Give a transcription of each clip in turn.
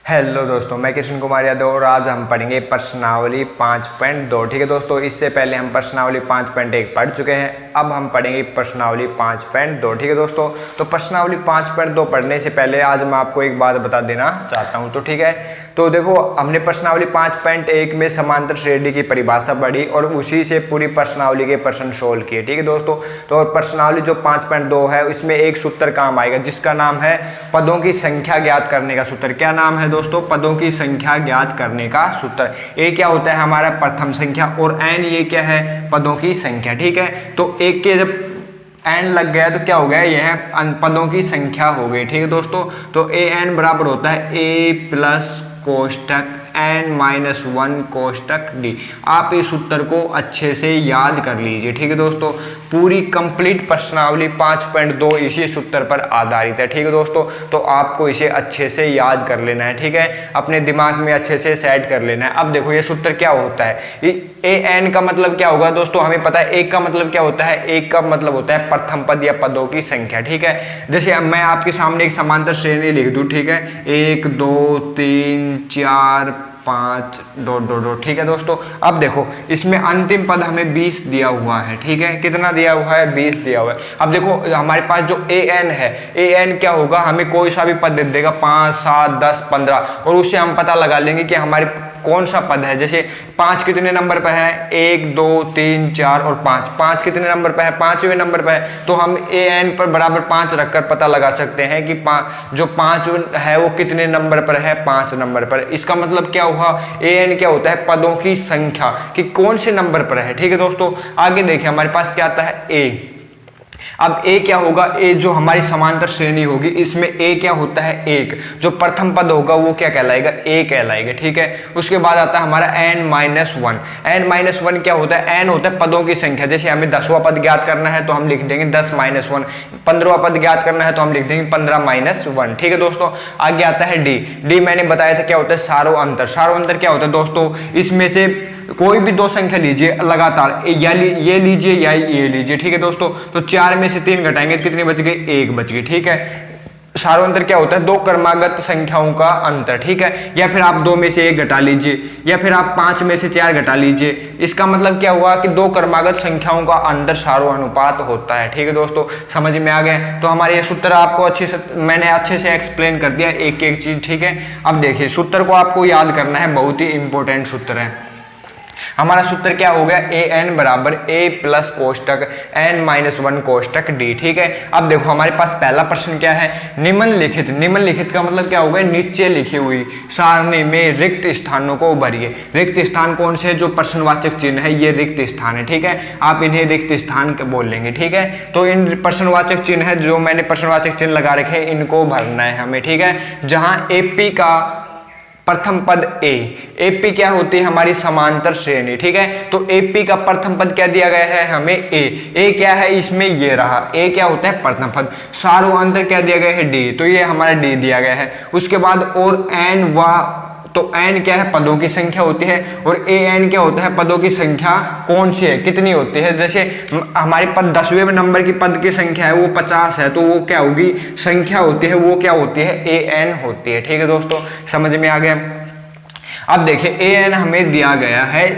Hello दोस्तों, मैं कृष्ण कुमार यादव और आज हम पढ़ेंगे प्रश्नावली 5.2। ठीक है दोस्तों, इससे पहले हम प्रश्नावली 5.1 पढ़ चुके हैं। अब हम पढ़ेंगे प्रश्नावली 5.2। ठीक है दोस्तों, तो प्रश्नावली 5.2 पढ़ने से पहले आज मैं आपको एक बात बता देना चाहता हूं। तो ठीक है, तो देखो हमने प्रश्नावली 5.1 में समांतर श्रेणी की परिभाषा पढ़ी और उसी से पूरी प्रश्नावली के प्रश्न सोल्व किए। ठीक है दोस्तों, तो प्रश्नावली जो 5.2 है इसमें एक सूत्र काम आएगा जिसका नाम है पदों की संख्या ज्ञात करने का सूत्र। क्या नाम है दोस्तों? पदों की संख्या ज्ञात करने का सूत्र। ए क्या होता है? हमारा प्रथम संख्या, और एन ये क्या है? पदों की संख्या। ठीक है, तो एक के जब एन लग गया तो क्या हो गया? यह पदों की संख्या हो गई। ठीक है दोस्तों, तो ए एन बराबर होता है ए प्लस कोष्टक n-1 कोष्टक डी। आप इस उत्तर को अच्छे से याद कर लीजिए। ठीक है दोस्तों, पूरी कंप्लीट प्रश्नावली 5.2 इसी सूत्र पर आधारित है। ठीक है दोस्तों, तो आपको इसे अच्छे से याद कर लेना है। ठीक है, अपने दिमाग में अच्छे से सेट कर लेना है। अब देखो ये सूत्र क्या होता है। ए एन का मतलब क्या होगा दोस्तों? हमें पता है एक का मतलब क्या होता है। एक का मतलब होता है प्रथम पद या पदों की संख्या। ठीक है, जैसे अब मैं आपके सामने एक समांतर श्रेणी लिख दूं। ठीक है, 1 2 3 4 5 डॉट डॉट डॉट। ठीक है दोस्तों, अब देखो इसमें अंतिम पद हमें 20 दिया हुआ है। ठीक है, कितना दिया हुआ है? 20 दिया हुआ है। अब देखो हमारे पास जो ए एन है, ए एन क्या होगा? हमें कोई सा भी पद दे देगा, 5 7 10 15, और उससे हम पता लगा लेंगे कि हमारे कौन सा पद है। जैसे 5 कितने नंबर पर है? 1 2 3 4 और 5। 5 कितने नंबर पर है? 5वें नंबर पर है। तो हम ए एन पर बराबर 5 रखकर पता लगा सकते हैं कि जो 5 है वो कितने नंबर पर है? 5 नंबर पर। इसका मतलब क्या हुआ? ए एन क्या होता है? पदों की संख्या, कि कौन से नंबर पर है। ठीक है दोस्तों, आगे देखिए हमारे पास क्या आता है? ए। अब ए क्या होगा? ए जो हमारी समांतर श्रेणी होगी इसमें ए क्या होता है? 1। जो प्रथम पद होगा वो क्या कहलाएगा? ए कहलाएगा। ठीक है, उसके बाद आता है हमारा n-1। n-1 क्या होता है? n होता है पदों की संख्या। जैसे हमें 10वां पद ज्ञात करना है तो हम लिख देंगे 10-1। 15वां पद ज्ञात करना है तो हम लिख देंगे 15-1। ठीक है दोस्तों, आगे आता है डी। डी मैंने बताया था क्या होता है? सारो अंतर। सारो अंतर क्या होता है दोस्तों? इसमें से कोई भी दो संख्या लीजिए लगातार, या ये लीजिए या ये लीजिए। ठीक है दोस्तों, तो 4 में से 3 घटाएंगे तो कितनी बच गई? 1 बच गई। ठीक है, सारो अंतर क्या होता है? दो क्रमागत संख्याओं का अंतर। ठीक है, या फिर आप 2 में से 1 घटा लीजिए, या फिर आप 5 में से 4 घटा लीजिए। इसका मतलब क्या हुआ? कि दो क्रमागत संख्याओं का अंतर सारो अनुपात होता है। ठीक है दोस्तों, समझ में आ गया? तो हमारे ये सूत्र आपको मैंने अच्छे से एक्सप्लेन कर दिया एक एक चीज। ठीक है, अब देखिए सूत्र को आपको याद करना है, बहुत ही इंपॉर्टेंट सूत्र है। हमारा सूत्र क्या हो गया? ए एन बराबर ए प्लस कोष्टक n-1 कोष्टक डी। ठीक है, अब देखो हमारे पास पहला प्रश्न क्या है? निम्नलिखित। निम्नलिखित का मतलब क्या होगा? नीचे लिखी हुई सारणी में रिक्त स्थानों को भरिए। रिक्त स्थान कौन से? जो प्रश्नवाचक चिन्ह है ये रिक्त स्थान है। ठीक है, आप इन्हें रिक्त स्थान बोल लेंगे। ठीक है, तो इन प्रश्नवाचक चिन्ह है जो मैंने प्रश्नवाचक चिन्ह लगा रखे हैं इनको भरना है हमें। ठीक है, जहां एपी का प्रथम पद ए। एपी क्या होती है? हमारी समांतर श्रेणी। ठीक है, तो एपी का प्रथम पद क्या दिया गया है हमें? ए। ए क्या है इसमें? ये रहा। ए क्या होता है? प्रथम पद। सारो अंतर क्या दिया गया है? डी। तो ये हमारा डी दिया गया है। उसके बाद और एन व, तो n क्या है? पदों की संख्या होती है, और ए एन क्या होता है? पदों की संख्या कौन सी है? कितनी होती है? जैसे हमारे पद 10वें नंबर की पद की संख्या है वो 50 है, तो वो क्या होगी? संख्या होती है, वो क्या होती है? ए एन होती है। ठीक है दोस्तों, समझ में आ गया? अब देखिए ए एन हमें दिया गया है,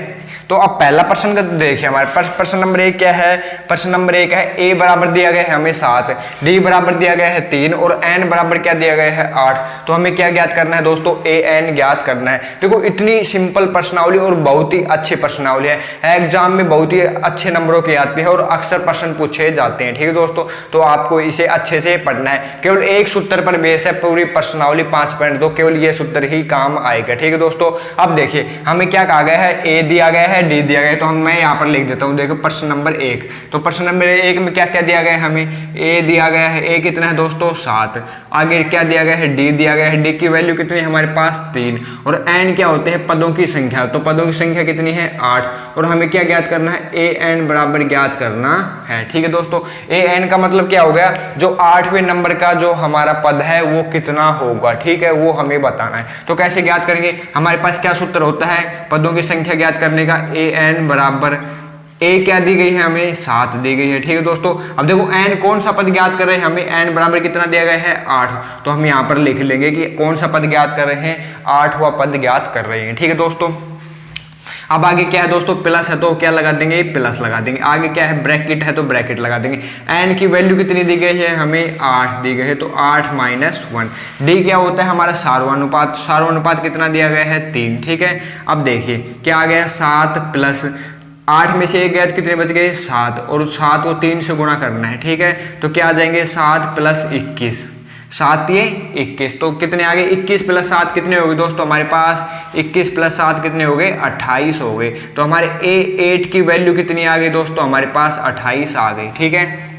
तो अब पहला प्रश्न का देखिए हमारे पास प्रश्न नंबर 1 क्या है? प्रश्न नंबर 1 है ए बराबर दिया गया है हमें 7, डी बराबर दिया गया है 3 और एन बराबर क्या दिया गया है? 8। तो हमें क्या ज्ञात करना है दोस्तों? ए एन ज्ञात करना है। देखो इतनी सिंपल प्रश्नावली और बहुत ही अच्छी प्रश्नावली है, एग्जाम में बहुत ही अच्छे नंबरों की आती है और अक्सर प्रश्न पूछे जाते हैं। ठीक है दोस्तों, तो आपको इसे अच्छे से पढ़ना है। केवल एक सूत्र पर बेस है पूरी प्रश्नावली 5.2, केवल ये सूत्र ही काम आएगा। ठीक है दोस्तों, अब देखिए हमें क्या कहा गया है? ए दिया गया है, डी दिया गया, तो मैं यहाँ पर लिख देता हूँ। देखो प्रश्न नंबर 1, तो प्रश्न नंबर 1 में क्या क्या दिया गया है हमें? ए दिया गया है। ए कितना है दोस्तों? 7। आगे क्या दिया गया है? डी दिया गया है। डी की वैल्यू कितनी है हमारे पास? 3। और एन क्या होते हैं? पदों की संख्या। तो पदों की संख्या कितनी है? 8। और हमें क्या ज्ञात करना है? ए एन बराबर ज्ञात करना है। ठीक है दोस्तों, ए एन का मतलब क्या हो गया? जो 8वें नंबर का जो हमारा पद है वो कितना होगा? ठीक है, वो हमें बताना है। तो कैसे ज्ञात करेंगे? हमारे पास क्या सूत्र होता है पदों की संख्या ज्ञात करने का? ए एन बराबर ए क्या दी गई है हमें 7 दी गई है। ठीक है दोस्तों, अब देखो n कौन सा पद ज्ञात कर रहे हैं हमें, n बराबर कितना दिया गया है 8, तो हम यहाँ पर लिख लेंगे कि कौन सा पद ज्ञात कर रहे हैं, 8वां पद ज्ञात कर रहे हैं। ठीक है दोस्तों, अब आगे क्या है दोस्तों, प्लस है तो क्या लगा देंगे, प्लस लगा देंगे। आगे क्या है, ब्रैकेट है तो ब्रैकेट लगा देंगे। n की वैल्यू कितनी दी गई है हमें, 8 दी गई है, तो 8 माइनस 1। डी क्या होता है हमारा सार्वनुपात, सार्वनुपात कितना दिया गया है 3। ठीक है, अब देखिए क्या आ गया, 7 प्लस 8 में से 1 गया तो कितने बच गए 7, और 7 को 3 से गुणा करना है। ठीक है, तो क्या आ जाएंगे 7 प्लस 21, 7 ये 21, तो कितने आ गए 21 प्लस 7 कितने हो गए दोस्तों हमारे पास, 21 प्लस 7 कितने हो गए 28 हो गए। तो हमारे A8 की वैल्यू कितनी आ गई दोस्तों, हमारे पास 28 आ गई। ठीक है,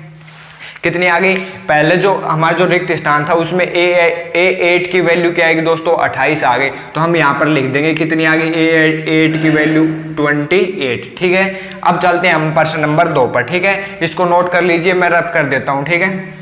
कितनी आ गई, पहले जो हमारा जो रिक्त स्थान था उसमें A8 की वैल्यू क्या आएगी दोस्तों, 28 आ गई, तो हम यहाँ पर लिख देंगे कितनी आ गई, A8 की वैल्यू 28। ठीक है, अब चलते हैं हम प्रश्न नंबर 2 पर। ठीक है, इसको नोट कर लीजिए, मैं रब कर देता हूँ। ठीक है,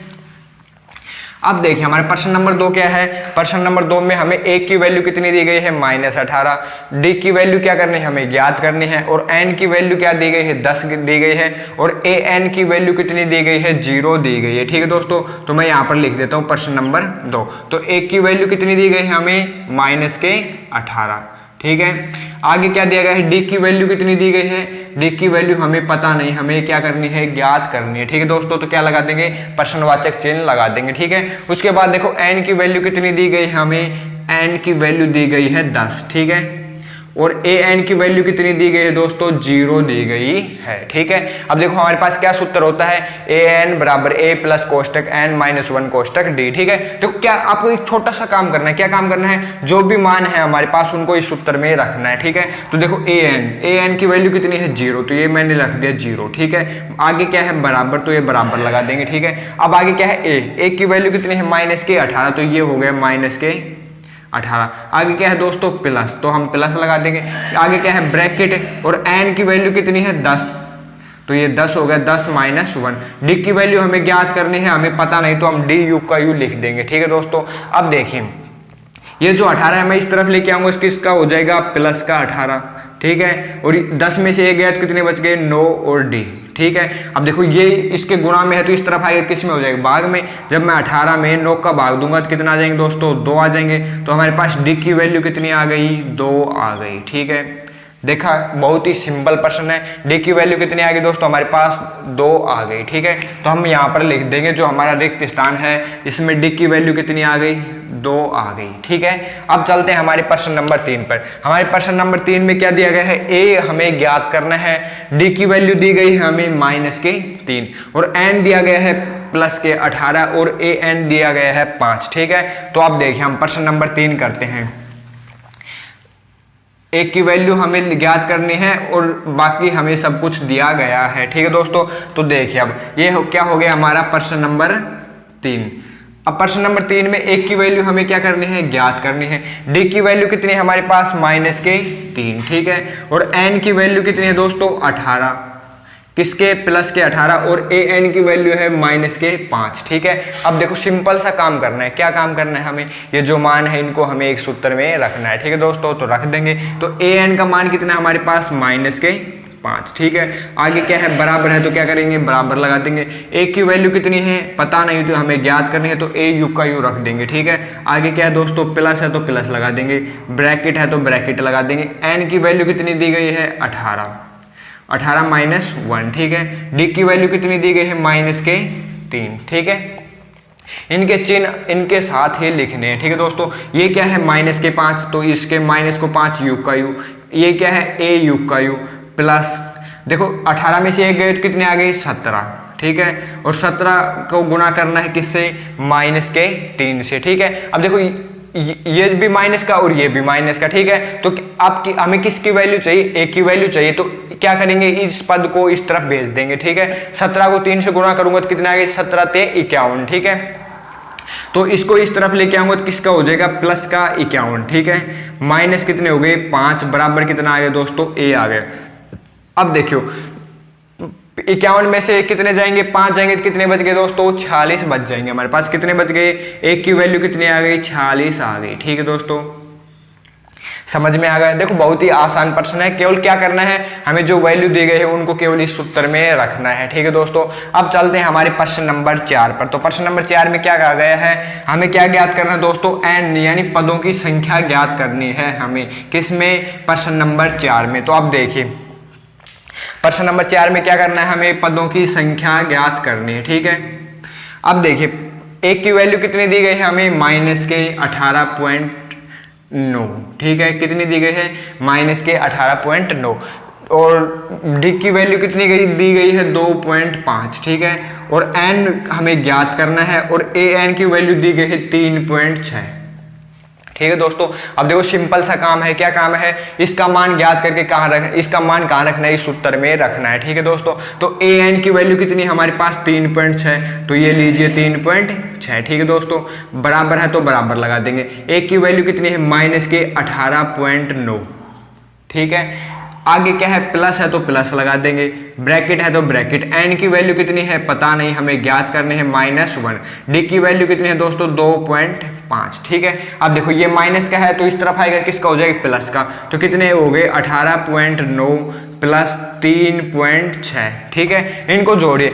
अब देखिए हमारे प्रश्न नंबर 2 क्या है, प्रश्न नंबर 2 में हमें a की वैल्यू कितनी दी गई है -18, d की वैल्यू क्या करनी है हमें ज्ञात करनी है, और n की वैल्यू क्या दी गई है 10 दी गई है, और an की वैल्यू कितनी दी गई है 0 दी गई है। ठीक है दोस्तों, तो मैं यहाँ पर लिख देता हूँ प्रश्न नंबर 2। तो a की वैल्यू कितनी दी गई है हमें -18। ठीक है, आगे क्या दिया गया है, डी की वैल्यू कितनी दी गई है, डी की वैल्यू हमें पता नहीं, हमें क्या करनी है, ज्ञात करनी है। ठीक है दोस्तों, तो क्या लगा देंगे, प्रश्नवाचक चिन्ह लगा देंगे। ठीक है, उसके बाद देखो एन की वैल्यू कितनी दी गई है हमें, एन की वैल्यू दी गई है 10। ठीक है, और ए एन की वैल्यू कितनी दी गई है दोस्तों, 0 दी गई है। ठीक है, अब देखो हमारे पास क्या सूत्र होता है, ए एन बराबर ए प्लस कोष्टक एन माइनस 1 कोष्टक डी। ठीक है, देखो क्या आपको एक छोटा सा काम करना है, क्या काम करना है, जो भी मान है हमारे पास उनको इस सूत्र में रखना है। ठीक है, तो देखो ए एन की वैल्यू कितनी है 0, तो ये मैंने रख दिया 0। ठीक है, आगे क्या है बराबर, तो ये बराबर लगा देंगे। ठीक है, अब आगे क्या है, ए की वैल्यू कितनी है -18, तो ये हो गया -18। आगे क्या है दोस्तों प्लस, तो हम प्लस लगा देंगे। आगे क्या है ब्रैकेट, और n की वैल्यू कितनी है 10, तो ये 10 हो गया, 10 माइनस 1। डी की वैल्यू हमें ज्ञात करनी है, हमें पता नहीं तो हम डी यू का यू लिख देंगे। ठीक है दोस्तों, अब देखिए ये जो 18 है मैं इस तरफ लेके आऊंगा, इसका हो जाएगा प्लस का 18। ठीक है, और 10 में से 1 गया तो कितने बच गए 9 और डी। ठीक है, अब देखो ये इसके गुणा में है तो इस तरफ आएगा, किस में हो जाएगा भाग में। जब मैं 18 में 9 का भाग दूंगा तो कितना आ जाएंगे दोस्तों, 2 आ जाएंगे। तो हमारे पास डी की वैल्यू कितनी आ गई, 2 आ गई। ठीक है, देखा बहुत ही सिंपल प्रश्न है, डी की वैल्यू कितनी आ गई दोस्तों, हमारे पास 2 आ गई। ठीक है, तो हम यहाँ पर लिख देंगे जो हमारा रिक्त स्थान है इसमें डी की वैल्यू कितनी आ गई, 2 आ गई। ठीक है, अब चलते हैं हमारे प्रश्न नंबर 3 पर। हमारे प्रश्न नंबर 3 में क्या दिया गया है, ए हमें ज्ञात करना है, डी की वैल्यू दी गई है हमें -3, और एन दिया गया है +18, और ए एन दिया गया है 5। ठीक है, तो अब देखिए हम प्रश्न नंबर 3 करते हैं। ए की वैल्यू हमें ज्ञात करनी है और बाकी हमें सब कुछ दिया गया है। ठीक है दोस्तों, तो देखिए अब ये क्या हो गया हमारा प्रश्न नंबर 3। अब प्रश्न नंबर 3 में ए की वैल्यू हमें क्या करनी है, ज्ञात करनी है। डी की वैल्यू कितनी है हमारे पास -3। ठीक है, और एन की वैल्यू कितनी है दोस्तों 18, किसके प्लस के 18, और ए एन की वैल्यू है -5। ठीक है, अब देखो सिंपल सा काम करना है, क्या काम करना है हमें, ये जो मान है इनको हमें एक सूत्र में रखना है। ठीक है दोस्तों, तो रख देंगे। तो ए एन का मान कितना है हमारे पास -5। ठीक है, आगे क्या है बराबर है तो क्या करेंगे, बराबर लगा देंगे। ए की वैल्यू कितनी है पता नहीं तो हमें ज्ञात करनी है, तो ए यू का यू रख देंगे। ठीक है, आगे क्या है दोस्तों प्लस है तो प्लस लगा देंगे, ब्रैकेट है तो ब्रैकेट लगा देंगे। एन की वैल्यू कितनी दी गई है 18 माइनस 1। ठीक है, डी की वैल्यू कितनी दी गई है -3। ठीक है, इनके चिन्ह इनके साथ ही लिखने हैं। ठीक है दोस्तों, ये क्या है -5, तो इसके माइनस को 5 यू का यू, ये क्या है ए यू का यू, प्लस देखो 18 में से 1 गए तो कितने आ गए 17। ठीक है, और 17 को गुणा करना है किससे, -3 से। ठीक है, अब देखो ये भी माइनस का और ये भी माइनस का। ठीक है, तो आपकी हमें किसकी वैल्यू चाहिए, ए की वैल्यू चाहिए, तो क्या करेंगे इस पद को इस तरफ भेज देंगे। ठीक है, 17 को 3 से गुणा करूंगा तो कितना आ गया 17 ते 51। ठीक है, तो इसको इस तरफ लेके आऊंगा तो किसका हो जाएगा प्लस का 51। ठीक है, माइनस कितने हो गए 5, बराबर कितना आ गया दोस्तों ए आ गया। अब देखियो 51 में से कितने जाएंगे 5 जाएंगे तो कितने बच गए दोस्तों 46 बच जाएंगे। हमारे पास कितने बच गए, एक की वैल्यू कितनी आ गई 46 आ गई। ठीक है दोस्तों, समझ में आ गया। देखो बहुत ही आसान प्रश्न है, केवल क्या करना है, हमें जो वैल्यू दी गई है उनको केवल इस सूत्र में रखना है। ठीक है दोस्तों, अब चलते हैं हमारे प्रश्न नंबर 4 पर। तो प्रश्न नंबर 4 में क्या कहा गया है, हमें क्या ज्ञात करना है दोस्तों, n यानी पदों की संख्या ज्ञात करनी है हमें। किसमें, प्रश्न नंबर 4 में। तो अब देखिए प्रश्न नंबर 4 में क्या करना है, हमें पदों की संख्या ज्ञात करनी है। ठीक है, अब देखिए एक की वैल्यू कितनी दी गई है हमें, -18.9। ठीक है, कितनी दी गई है, -18.9। और डी की वैल्यू कितनी दी गई है, 2.5। ठीक है, और एन हमें ज्ञात करना है और ए एन की वैल्यू दी गई है 3.6। ठीक है दोस्तों, अब देखो सिंपल सा काम है, क्या काम है, इसका मान ज्ञात करके इसका मान कहाँ रखना है, इस सूत्र में रखना है। ठीक है दोस्तों, तो ए एन की वैल्यू कितनी है हमारे पास, 3.6, तो ये लीजिए 3.6। ठीक है दोस्तों, बराबर है तो बराबर लगा देंगे। ए की वैल्यू कितनी है, -18.9। ठीक है, आगे क्या है, प्लस है तो प्लस लगा देंगे, ब्रैकेट है तो ब्रैकेट। एन की वैल्यू कितनी है पता नहीं, हमें ज्ञात करने है -1। डी की वैल्यू कितनी है दोस्तों, 2.5। ठीक है, अब देखो ये माइनस का है तो इस तरफ आएगा किसका, हो जाएगा प्लस का। तो कितने हो गए, 18.9 प्लस 3.6। ठीक है, इनको जोड़िए,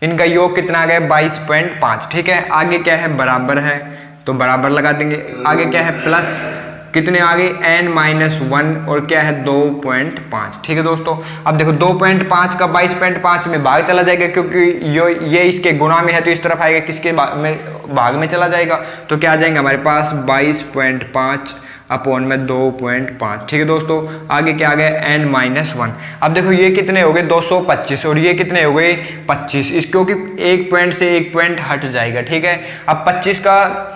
इनका योग कितना आ गया, 22.5। ठीक है, आगे क्या है, बराबर है तो बराबर लगा देंगे। आगे क्या है, प्लस कितने आ गए, n-1 और क्या है 2.5। ठीक है दोस्तों, अब देखो 2.5 का 22.5 में भाग चला जाएगा, क्योंकि ये इसके गुणा में है तो इस तरफ आएगा, किसके भाग में चला जाएगा, तो क्या आ जाएंगे हमारे पास 22.5 अपॉन में 2.5। ठीक है दोस्तों, आगे क्या आ गया, n-1। अब देखो ये कितने हो गए, 225 और ये कितने हो गए, 25। इस क्योंकि एक पॉइंट से एक पॉइंट हट जाएगा। ठीक है, अब 25 का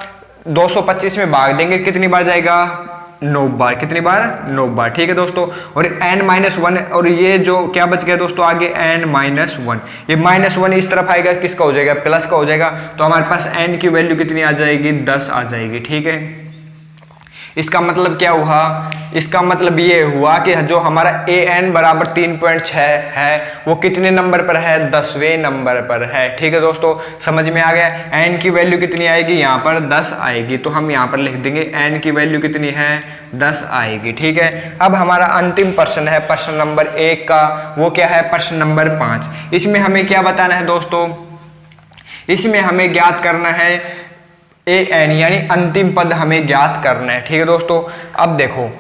225 में भाग देंगे, कितनी बार जाएगा, 9 बार। कितनी बार, 9 बार। ठीक है दोस्तों, और n-1 और ये जो क्या बच गया दोस्तों, आगे n-1, ये -1 इस तरफ आएगा, किसका हो जाएगा, प्लस का हो जाएगा। तो हमारे पास n की वैल्यू कितनी आ जाएगी, 10 आ जाएगी। ठीक है, इसका मतलब क्या हुआ, इसका मतलब ये हुआ कि जो हमारा ए एन बराबर 3.6 है वो कितने नंबर पर है, 10वें नंबर पर है। ठीक है दोस्तों, समझ में आ गया। एन की वैल्यू कितनी आएगी, यहाँ पर 10 आएगी, तो हम यहाँ पर लिख देंगे एन की वैल्यू कितनी है, 10 आएगी। ठीक है, अब हमारा अंतिम प्रश्न है प्रश्न नंबर 1 का, वो क्या है, प्रश्न नंबर 5। इसमें हमें क्या बताना है दोस्तों, इसमें हमें ज्ञात करना है ए एन यानी अंतिम पद हमें ज्ञात करना है। ठीक है दोस्तों, अब देखो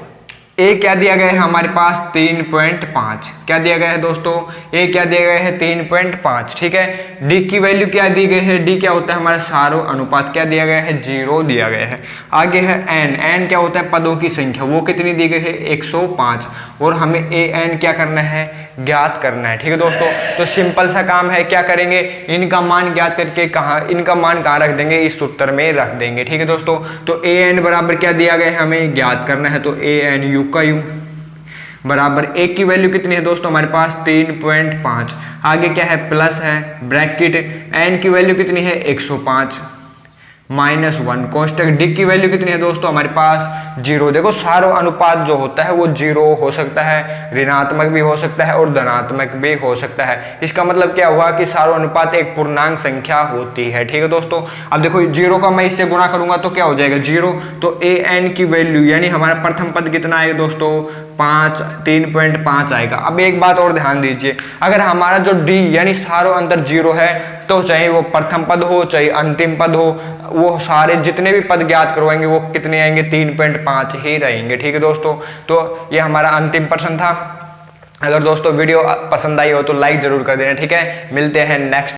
ए क्या दिया गया है हमारे पास, 3.5। क्या दिया गया है दोस्तों, ए क्या दिया गया है, 3.5। ठीक है, डी की वैल्यू क्या दी गई है, डी क्या होता है हमारा सारो अनुपात, क्या दिया गया है, 0 दिया गया है। आगे है एन, एन क्या होता है पदों की संख्या, वो कितनी दी गई है, 105। और हमें ए एन क्या करना है, ज्ञात करना है। ठीक है दोस्तों, तो सिंपल सा काम है, क्या करेंगे, इनका मान ज्ञात करके इनका मान कहाँ रख देंगे, इस सूत्र में रख देंगे। ठीक है दोस्तों, तो ए एन बराबर क्या दिया गया है, हमें ज्ञात करना है, तो ए एन यू का यू बराबर ए की वैल्यू कितनी है दोस्तों हमारे पास, 3.5। आगे क्या है, प्लस है, ब्रैकेट, एन की वैल्यू कितनी है, 105 -1 कोष्टक, डी की वैल्यू कितनी है दोस्तों हमारे पास, 0। देखो सारो अनुपात जो होता है वो 0 हो सकता है, ऋणात्मक भी हो सकता है और धनात्मक भी हो सकता है। इसका मतलब क्या हुआ कि सारो अनुपात एक पूर्णांक संख्या होती है। ठीक है दोस्तों, अब देखो 0 का मैं इससे गुणा करूंगा तो क्या हो जाएगा, 0। तो ए एन की वैल्यू यानी हमारा प्रथम पद कितना आएगा दोस्तों, 3.5 आएगा। अब एक बात और ध्यान दीजिए, अगर हमारा जो डी यानी सारो अंतर 0 है तो चाहे वो प्रथम पद हो चाहे अंतिम पद हो, वो सारे जितने भी पद ज्ञात करवाएंगे वो कितने आएंगे, 3.5 ही रहेंगे। ठीक है दोस्तों, तो ये हमारा अंतिम प्रश्न था। अगर दोस्तों वीडियो पसंद आई हो तो लाइक जरूर कर देना। ठीक है, मिलते हैं नेक्स्ट